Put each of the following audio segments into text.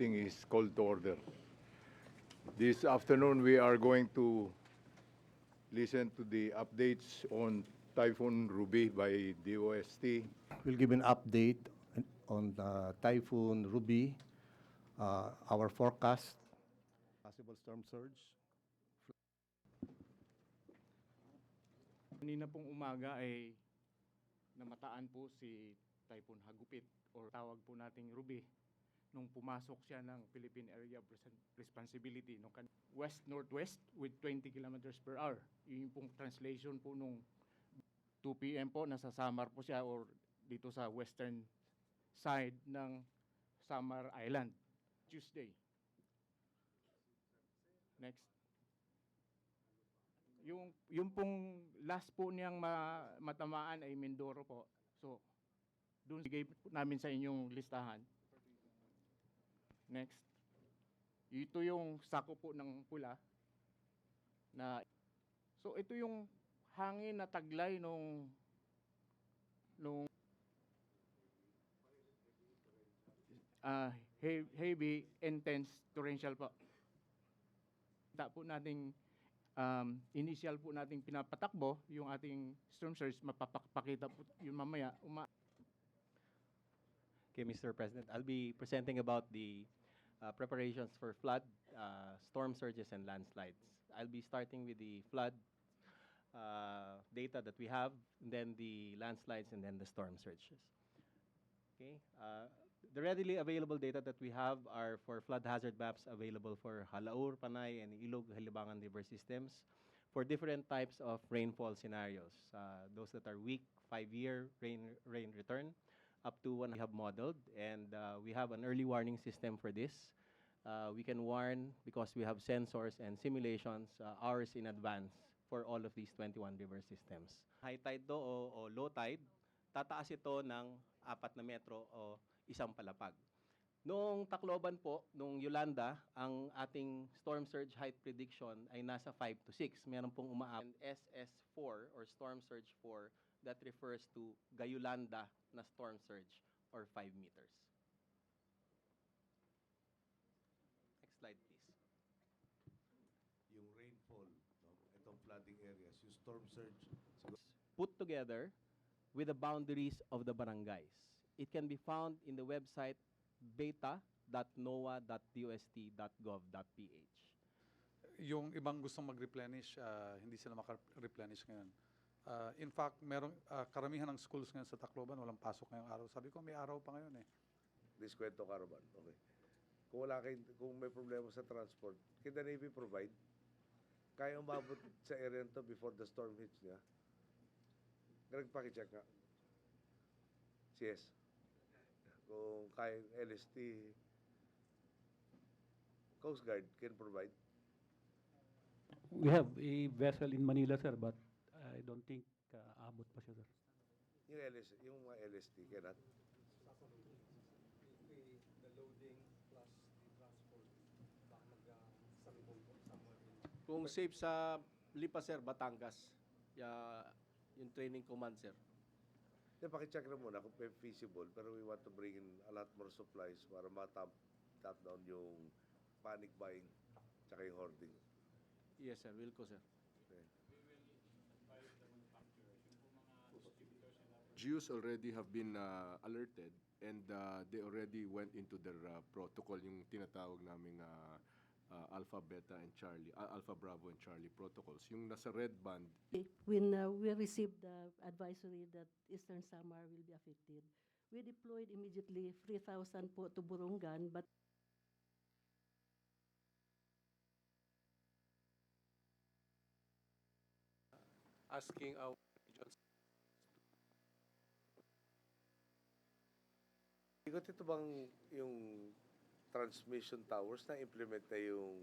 meeting is called to order. This afternoon, we are going to listen to the updates on Typhoon Ruby by DOST. We'll give an update on Typhoon Ruby, our forecast, possible storm surge. Kanina pong umaga ay namataan po si Typhoon Hagupit or tawag po nating Ruby nung pumasok siya ng Philippine Area of Responsibility nung west-northwest with 20 kilometers per hour. Yun pong translation po nung 2 p.m. po, nasa Samar po siya or dito sa western side ng Samar Island. Tuesday. Next. Yung pong last po niyang matamaan ay Mindoro po. So, doon bigay namin sa inyong listahan. Next. Ito yung sako po ng pula. So, ito yung hangin na taglay nung heavy, intense, torrential po. Kita po nating initial po nating pinapatakbo yung ating storm surge, mapapakita po yung mamaya. Okay, Mr. President, I'll be presenting about the preparations for flood, storm surges, and landslides. I'll be starting with the flood data that we have, and then the landslides, and then the storm surges. Okay. The readily available data that we have are for flood hazard maps available for Halaur, Panay, and Ilog, Halibangan river systems for different types of rainfall scenarios. Those that are weak, 5-year rain return, up to one we have modeled, and we have an early warning system for this. We can warn because we have sensors and simulations hours in advance for all of these 21 river systems. High tide to o low tide, tataas ito ng 4 na metro o 1 palapag. Noong Tacloban po, noong Yolanda, ang ating storm surge height prediction ay nasa 5 to 6. Meron pong umaabot SS4 or storm surge 4 that refers to Gayolanda na storm surge or 5 meters. Next slide, please. Yung rainfall, no? Itong flooding areas, yung storm surge. Put together with the boundaries of the barangays. It can be found in the website beta.noaa.dost.gov.ph. Yung ibang gustong mag-replenish, hindi sila maka-replenish ngayon. In fact, karamihan ng schools ngayon sa Tacloban, walang pasok ngayong araw. Sabi ko, may araw pa ngayon eh. Diskwento Caravan, okay. Kung may problema sa transport, can the Navy provide? Kaya umabot sa area nito before the storm hits niya? Nagpakicheck nga. CS. Kung kaya LST, Coast Guard can provide. We have a vessel in Manila, sir, but I don't think abot pa siya, sir. Yung mga LST, cannot? The loading plus the transport, baka mag-samibong po somewhere in... Kung safe sa Lipa, sir, Batangas, yung training command, sir. Pakicheck na muna kung feasible, pero we want to bring in a lot more supplies para ma-tap down yung panic buying tsaka yung hoarding. Yes, sir. Will ko, sir. Okay. GUs already have been alerted and they already went into their protocol, yung tinatawag naming Alpha, Beta, and Charlie, Alpha, Bravo, and Charlie protocols. Yung nasa red band. When we received the advisory that Eastern Samar will be affected, we deployed immediately 3,000 po to Burungan, but Asking our regions. Ikot ito bang yung transmission towers na implement na yung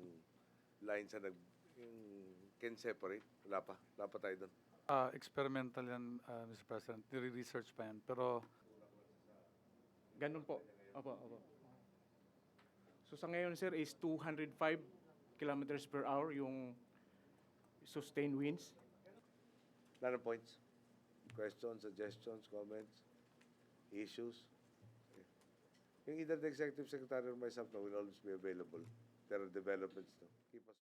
lines na yung can separate? Wala pa tayo doon. Experimental yan, Mr. President. Nire-research pa yan. Pero Ganun po. Opo. So sa ngayon, sir, is 205 kilometers per hour yung sustained winds. None points? Questions, suggestions, comments, issues? Okay. Yung either the executive secretary or myself will always be available. There are developments. Keep us